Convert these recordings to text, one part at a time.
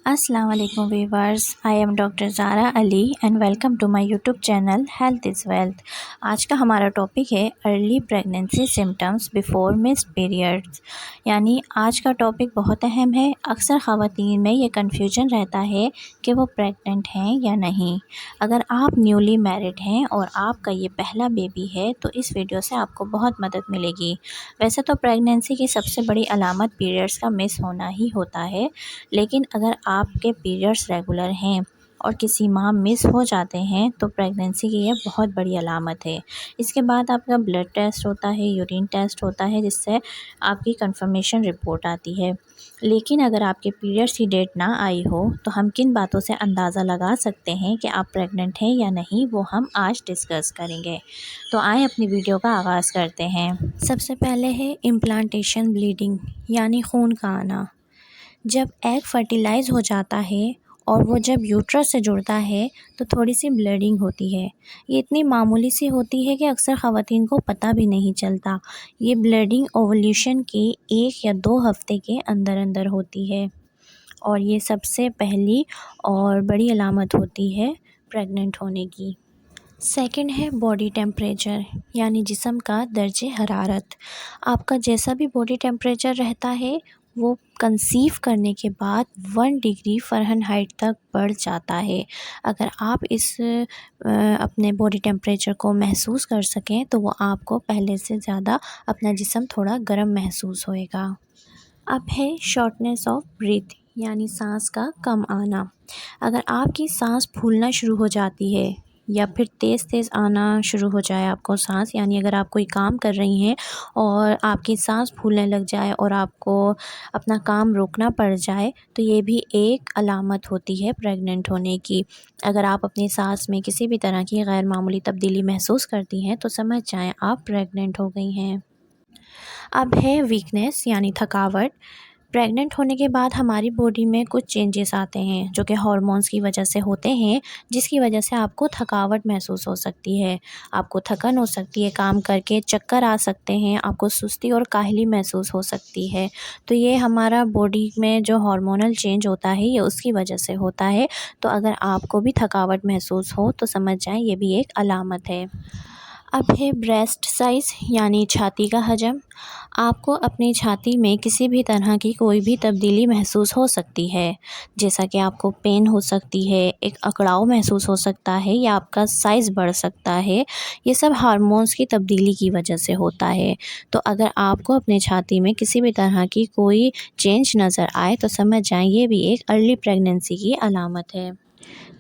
السلام علیکم viewers, I am doctor Zara Ali and welcome to my YouTube channel health is wealth. آج کا ہمارا ٹاپک ہے early pregnancy symptoms before missed periods, یعنی آج کا ٹاپک بہت اہم ہے۔ اکثر خواتین میں یہ کنفیوژن رہتا ہے کہ وہ پریگننٹ ہیں یا نہیں۔ اگر آپ نیولی میرڈ ہیں اور آپ کا یہ پہلا بیبی ہے تو اس ویڈیو سے آپ کو بہت مدد ملے گی۔ ویسے تو پریگننسی کی سب سے بڑی علامت پیریڈس کا مس ہونا ہی ہوتا ہے، لیکن اگر آپ کے پیریڈس ریگولر ہیں اور کسی ماہ مس ہو جاتے ہیں تو پریگننسی کی یہ بہت بڑی علامت ہے۔ اس کے بعد آپ کا بلڈ ٹیسٹ ہوتا ہے، یورین ٹیسٹ ہوتا ہے، جس سے آپ کی کنفرمیشن رپورٹ آتی ہے۔ لیکن اگر آپ کے پیریڈس کی ڈیٹ نہ آئی ہو تو ہم کن باتوں سے اندازہ لگا سکتے ہیں کہ آپ پریگننٹ ہیں یا نہیں، وہ ہم آج ڈسکس کریں گے۔ تو آئیں اپنی ویڈیو کا آغاز کرتے ہیں۔ سب سے پہلے ہے امپلانٹیشن بلیڈنگ، یعنی خون کا آنا۔ جب ایگ فرٹیلائز ہو جاتا ہے اور وہ جب یوٹرس سے جڑتا ہے تو تھوڑی سی بلیڈنگ ہوتی ہے۔ یہ اتنی معمولی سی ہوتی ہے کہ اکثر خواتین کو پتہ بھی نہیں چلتا۔ یہ بلیڈنگ اوولیوشن کے 1 یا 2 ہفتے کے اندر اندر ہوتی ہے، اور یہ سب سے پہلی اور بڑی علامت ہوتی ہے پریگننٹ ہونے کی۔ سیکنڈ ہے باڈی ٹیمپریچر، یعنی جسم کا درجہ حرارت۔ آپ کا جیسا بھی باڈی ٹیمپریچر رہتا ہے وہ کنسیو کرنے کے بعد 1 ڈگری فارنہائٹ تک بڑھ جاتا ہے۔ اگر آپ اپنے باڈی ٹیمپریچر کو محسوس کر سکیں تو وہ آپ کو پہلے سے زیادہ اپنا جسم تھوڑا گرم محسوس ہوئے گا۔ اب ہے شارٹنیس آف بریتھ، یعنی سانس کا کم آنا۔ اگر آپ کی سانس پھولنا شروع ہو جاتی ہے یا پھر تیز تیز آنا شروع ہو جائے آپ کو سانس، یعنی اگر آپ کوئی کام کر رہی ہیں اور آپ کی سانس پھولنے لگ جائے اور آپ کو اپنا کام روکنا پڑ جائے تو یہ بھی ایک علامت ہوتی ہے پریگننٹ ہونے کی۔ اگر آپ اپنی سانس میں کسی بھی طرح کی غیر معمولی تبدیلی محسوس کرتی ہیں تو سمجھ جائیں آپ پریگننٹ ہو گئی ہیں۔ اب ہے ویکنیس، یعنی تھکاوٹ۔ پریگننٹ ہونے کے بعد ہماری باڈی میں کچھ چینجز آتے ہیں جو کہ ہارمونز کی وجہ سے ہوتے ہیں، جس کی وجہ سے آپ کو تھکاوٹ محسوس ہو سکتی ہے۔ آپ کو تھکن ہو سکتی ہے کام کر کے، چکر آ سکتے ہیں، آپ کو سستی اور کاہلی محسوس ہو سکتی ہے۔ تو یہ ہمارا باڈی میں جو ہارمونل چینج ہوتا ہے یہ اس کی وجہ سے ہوتا ہے۔ تو اگر آپ کو بھی تھکاوٹ محسوس ہو تو سمجھ جائیں یہ بھی ایک علامت ہے۔ اب ہے بریسٹ سائز، یعنی چھاتی کا حجم۔ آپ کو اپنی چھاتی میں کسی بھی طرح کی کوئی بھی تبدیلی محسوس ہو سکتی ہے، جیسا کہ آپ کو پین ہو سکتی ہے، ایک اکڑاؤ محسوس ہو سکتا ہے، یا آپ کا سائز بڑھ سکتا ہے۔ یہ سب ہارمونز کی تبدیلی کی وجہ سے ہوتا ہے۔ تو اگر آپ کو اپنے چھاتی میں کسی بھی طرح کی کوئی چینج نظر آئے تو سمجھ جائیں یہ بھی ایک ارلی پریگننسی کی علامت ہے۔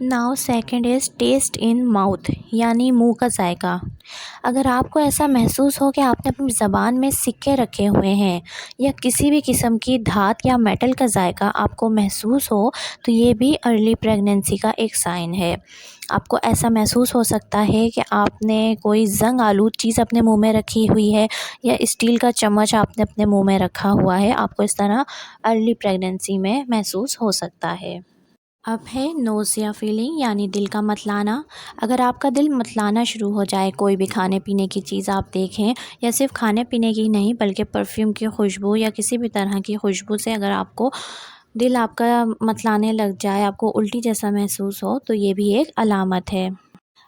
Now second is test in mouth, یعنی منہ کا ذائقہ۔ اگر آپ کو ایسا محسوس ہو کہ آپ نے اپنی زبان میں سکے رکھے ہوئے ہیں یا کسی بھی قسم کی دھات یا میٹل کا ذائقہ آپ کو محسوس ہو تو یہ بھی ارلی پریگننسی کا ایک سائن ہے۔ آپ کو ایسا محسوس ہو سکتا ہے کہ آپ نے کوئی زنگ آلود چیز اپنے منہ میں رکھی ہوئی ہے یا اسٹیل کا چمچ آپ نے اپنے منہ میں رکھا ہوا ہے، آپ کو اس طرح ارلی پریگننسی میں محسوس ہو سکتا ہے۔ اب ہے نوزیا فیلنگ، یعنی دل کا متلانا۔ اگر آپ کا دل متلانا شروع ہو جائے، کوئی بھی کھانے پینے کی چیز آپ دیکھیں، یا صرف کھانے پینے کی نہیں بلکہ پرفیوم کی خوشبو یا کسی بھی طرح کی خوشبو سے اگر آپ کو دل آپ کا متلانے لگ جائے، آپ کو الٹی جیسا محسوس ہو تو یہ بھی ایک علامت ہے۔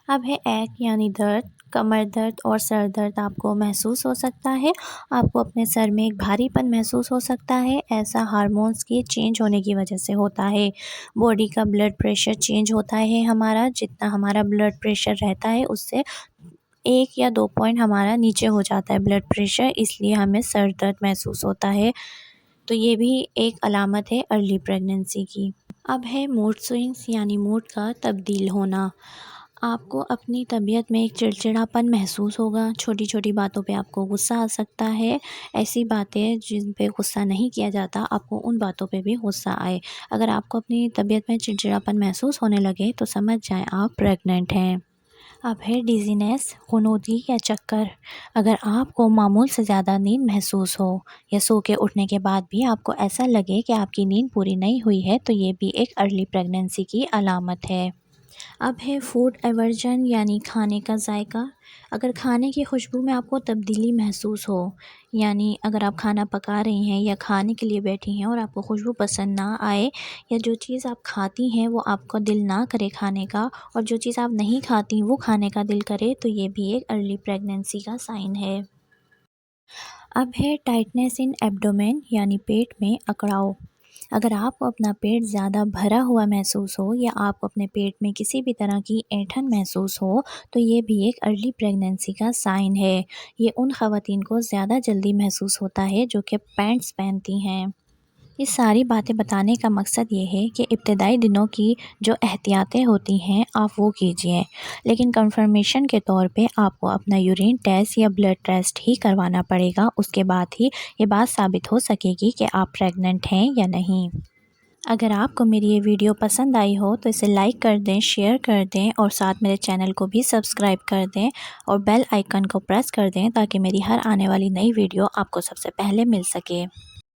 اب ہے ایک، یعنی درد۔ کمر درد اور سر درد آپ کو محسوس ہو سکتا ہے، آپ کو اپنے سر میں ایک بھاری پن محسوس ہو سکتا ہے۔ ایسا ہارمونز کے چینج ہونے کی وجہ سے ہوتا ہے۔ باڈی کا بلڈ پریشر چینج ہوتا ہے ہمارا، جتنا ہمارا بلڈ پریشر رہتا ہے اس سے 1 یا 2 پوائنٹ ہمارا نیچے ہو جاتا ہے بلڈ پریشر، اس لیے ہمیں سر درد محسوس ہوتا ہے۔ تو یہ بھی ایک علامت ہے ارلی پریگننسی کی۔ اب ہے موڈ سوئنگز، یعنی موڈ کا تبدیل ہونا۔ آپ کو اپنی طبیعت میں ایک چڑچڑاپن محسوس ہوگا، چھوٹی چھوٹی باتوں پہ آپ کو غصہ آ سکتا ہے۔ ایسی باتیں جن پہ غصہ نہیں کیا جاتا آپ کو ان باتوں پہ بھی غصہ آئے۔ اگر آپ کو اپنی طبیعت میں چڑچڑاپن محسوس ہونے لگے تو سمجھ جائیں آپ پریگننٹ ہیں۔ اب ہے ڈیزینس، غنودگی یا چکر۔ اگر آپ کو معمول سے زیادہ نیند محسوس ہو یا سو کے اٹھنے کے بعد بھی آپ کو ایسا لگے کہ آپ کی نیند پوری نہیں ہوئی ہے تو یہ بھی ایک ارلی پریگننسی کی علامت ہے۔ اب ہے فوڈ ایورجن یعنی کھانے کا ذائقہ۔ اگر کھانے کی خوشبو میں آپ کو تبدیلی محسوس ہو، یعنی اگر آپ کھانا پکا رہی ہیں یا کھانے کے لیے بیٹھی ہیں اور آپ کو خوشبو پسند نہ آئے، یا جو چیز آپ کھاتی ہیں وہ آپ کا دل نہ کرے کھانے کا، اور جو چیز آپ نہیں کھاتی وہ کھانے کا دل کرے، تو یہ بھی ایک ارلی پریگننسی کا سائن ہے۔ اب ہے ٹائٹنیس ان ایبڈومین یعنی پیٹ میں اکڑاؤ۔ اگر آپ کو اپنا پیٹ زیادہ بھرا ہوا محسوس ہو یا آپ کو اپنے پیٹ میں کسی بھی طرح کی اینٹھن محسوس ہو، تو یہ بھی ایک ارلی پریگننسی کا سائن ہے۔ یہ ان خواتین کو زیادہ جلدی محسوس ہوتا ہے جو کہ پینٹس پہنتی ہیں۔ یہ ساری باتیں بتانے کا مقصد یہ ہے کہ ابتدائی دنوں کی جو احتیاطیں ہوتی ہیں آپ وہ کیجئے، لیکن کنفرمیشن کے طور پہ آپ کو اپنا یورین ٹیسٹ یا بلڈ ٹیسٹ ہی کروانا پڑے گا۔ اس کے بعد ہی یہ بات ثابت ہو سکے گی کہ آپ پریگننٹ ہیں یا نہیں۔ اگر آپ کو میری یہ ویڈیو پسند آئی ہو تو اسے لائک کر دیں، شیئر کر دیں، اور ساتھ میرے چینل کو بھی سبسکرائب کر دیں اور بیل آئیکن کو پریس کر دیں تاکہ میری ہر آنے والی نئی ویڈیو آپ کو سب سے پہلے مل سکے۔